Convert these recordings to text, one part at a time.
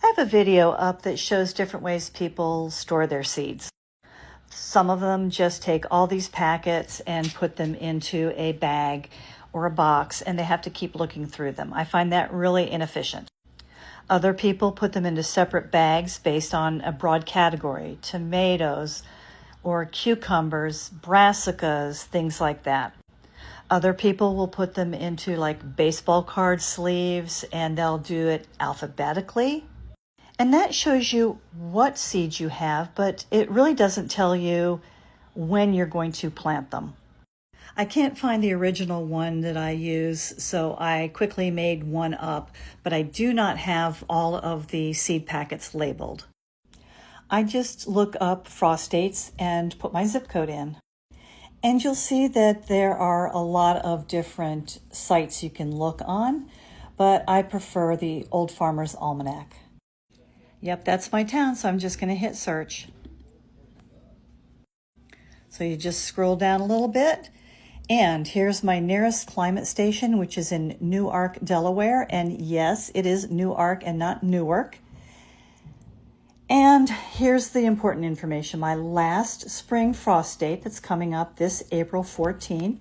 I have a video up that shows different ways people store their seeds. Some of them just take all these packets and put them into a bag or a box, and they have to keep looking through them. I find that really inefficient. Other people put them into separate bags based on a broad category: tomatoes or cucumbers, brassicas, things like that. Other people will put them into like baseball card sleeves, and they'll do it alphabetically. And that shows you what seeds you have, but it really doesn't tell you when you're going to plant them. I can't find the original one that I use, so I quickly made one up, but I do not have all of the seed packets labeled. I just look up frost dates and put my zip code in. And you'll see that there are a lot of different sites you can look on, but I prefer the Old Farmer's Almanac. Yep, that's my town, so I'm just going to hit search. So you just scroll down a little bit, and here's my nearest climate station, which is in Newark, Delaware. And yes, it is Newark and not Newark. And here's the important information. My last spring frost date that's coming up this April 14th.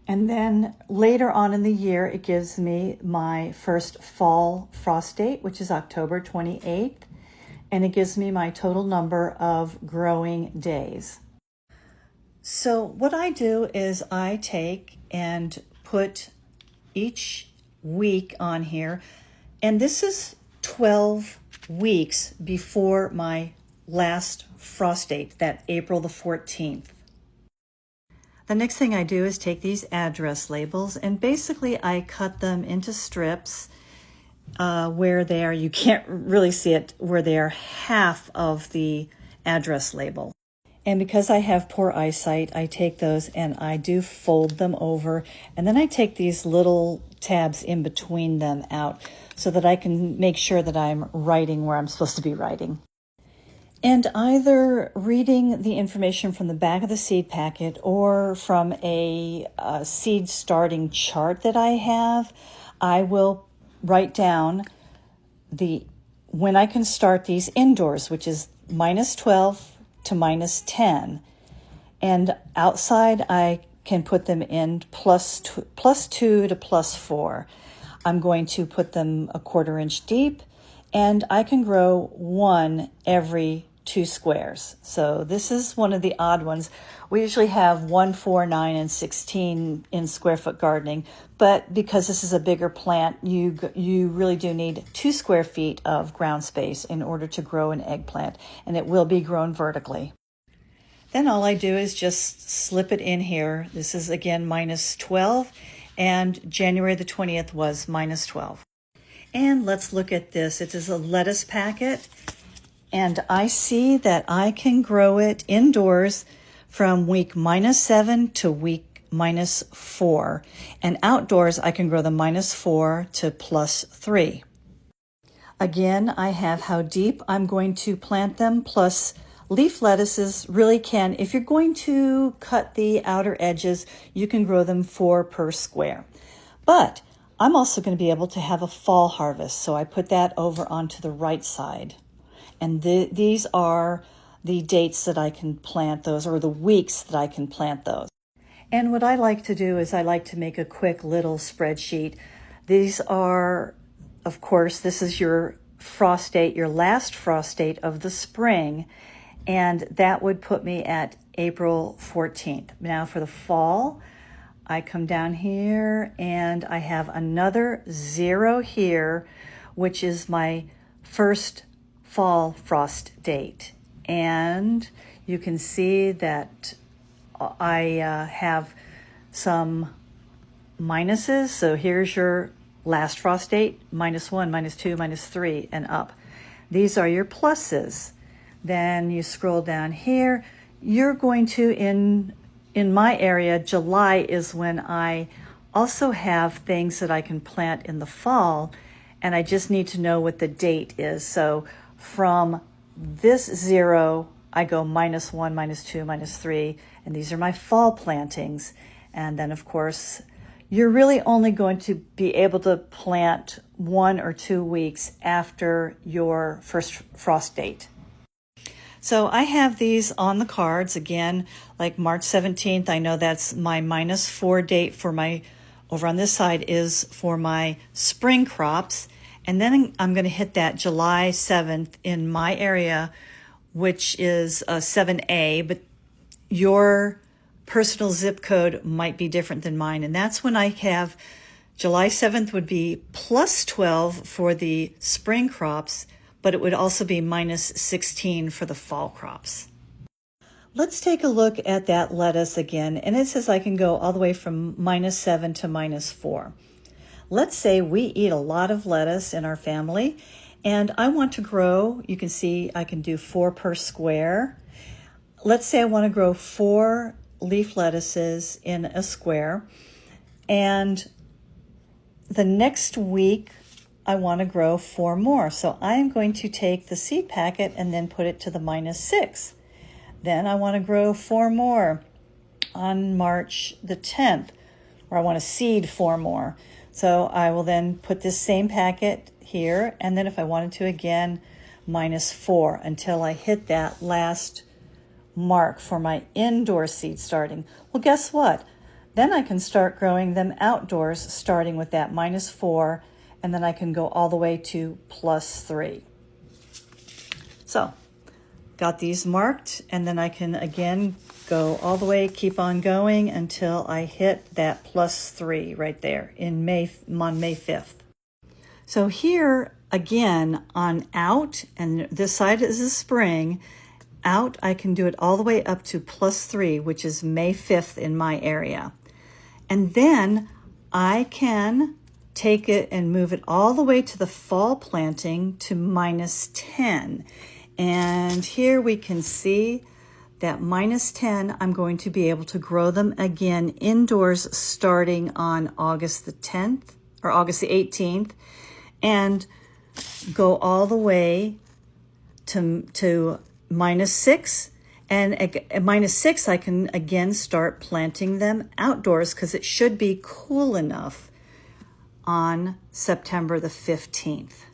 And then later on in the year, it gives me my first fall frost date, which is October 28th. And it gives me my total number of growing days. So what I do is I take and put each week on here. And this is 12 weeks before my last frost date, that April the 14th. The next thing I do is take these address labels, and basically I cut them into strips where they are, you can't really see it, where they are half of the address label. And because I have poor eyesight, I take those and I do fold them over, and then I take these little tabs in between them out so that I can make sure that I'm writing where I'm supposed to be writing. And either reading the information from the back of the seed packet or from a seed starting chart that I have, I will write down when I can start these indoors, which is -12 to -10. And outside, I can put them in +2 to +4. I'm going to put them a 1/4 inch deep, and I can grow one every 2 squares. So this is one of the odd ones. We usually have 1, 4, 9, and 16 in square foot gardening, but because this is a bigger plant, you really do need 2 square feet of ground space in order to grow an eggplant, and it will be grown vertically. Then all I do is just slip it in here. This is again -12, and January the 20th was -12. And let's look at this. It is a lettuce packet, and I see that I can grow it indoors from week -7 to week -4. And outdoors, I can grow them -4 to +3. Again, I have how deep I'm going to plant them, plus leaf lettuces really can, if you're going to cut the outer edges, you can grow them 4 per square. But I'm also going to be able to have a fall harvest, so I put that over onto the right side. And these are the dates that I can plant those, or the weeks that I can plant those. And what I like to do is I like to make a quick little spreadsheet. These are, of course, this is your frost date, your last frost date of the spring, and that would put me at April 14th. Now for the fall, I come down here and I have another 0 here, which is my first fall frost date. And you can see that I have some minuses. So here's your last frost date, -1, -2, -3, and up. These are your pluses. Then you scroll down here. You're going to, in my area, July is when I also have things that I can plant in the fall, and I just need to know what the date is. So from this 0, I go -1, -2, -3, and these are my fall plantings. And then, of course, you're really only going to be able to plant 1 or 2 weeks after your first frost date. So I have these on the cards again, like March 17th. I know that's my -4 date for my, over on this side is for my spring crops. And then I'm going to hit that July 7th in my area, which is 7A, but your personal zip code might be different than mine. And that's when I have July 7th would be +12 for the spring crops, but it would also be -16 for the fall crops. Let's take a look at that lettuce again. And it says I can go all the way from -7 to -4. Let's say we eat a lot of lettuce in our family, and I want to grow, you can see I can do 4 per square. Let's say I want to grow 4 leaf lettuces in a square, and the next week I want to grow 4 more. So I'm going to take the seed packet and then put it to the -6. Then I want to grow 4 more on March the 10th, or I want to seed 4 more. So I will then put this same packet here, and then if I wanted to again, -4 until I hit that last mark for my indoor seed starting. Well, guess what? Then I can start growing them outdoors, starting with that -4, and then I can go all the way to +3. So, got these marked, and then I can again go all the way, keep on going until I hit that +3 right there on May 5th. So here again on out, and this side is the spring, out I can do it all the way up to +3, which is May 5th in my area. And then I can take it and move it all the way to the fall planting to -10. And here we can see that -10, I'm going to be able to grow them again indoors starting on August the 10th or August the 18th and go all the way to -6. And at -6, I can again start planting them outdoors because it should be cool enough on September the 15th.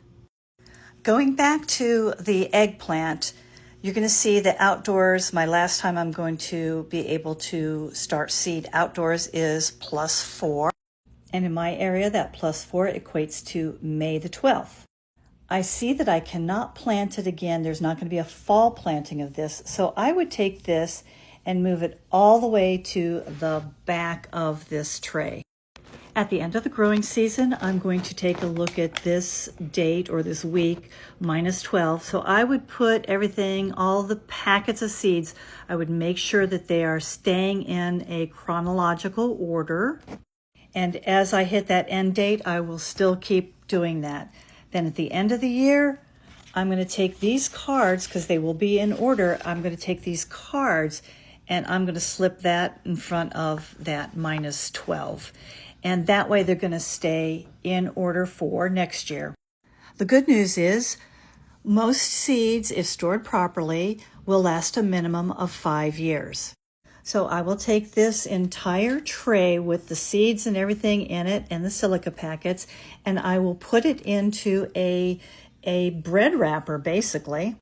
Going back to the eggplant, you're going to see that outdoors, my last time I'm going to be able to start seed outdoors is +4. And in my area, that +4 equates to May the 12th. I see that I cannot plant it again. There's not going to be a fall planting of this. So I would take this and move it all the way to the back of this tray. At the end of the growing season, I'm going to take a look at this date or this week, -12. So I would put everything, all the packets of seeds, I would make sure that they are staying in a chronological order. And as I hit that end date, I will still keep doing that. Then at the end of the year, I'm going to take these cards, because they will be in order, I'm going to take these cards and I'm going to slip that in front of that -12. And that way they're going to stay in order for next year. The good news is most seeds, if stored properly, will last a minimum of 5 years. So I will take this entire tray with the seeds and everything in it and the silica packets, and I will put it into a bread wrapper, basically.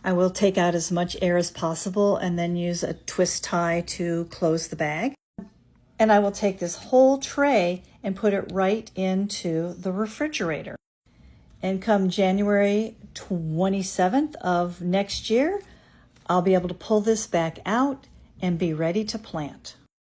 I will take out as much air as possible and then use a twist tie to close the bag. And I will take this whole tray and put it right into the refrigerator. And come January 27th of next year, I'll be able to pull this back out and be ready to plant.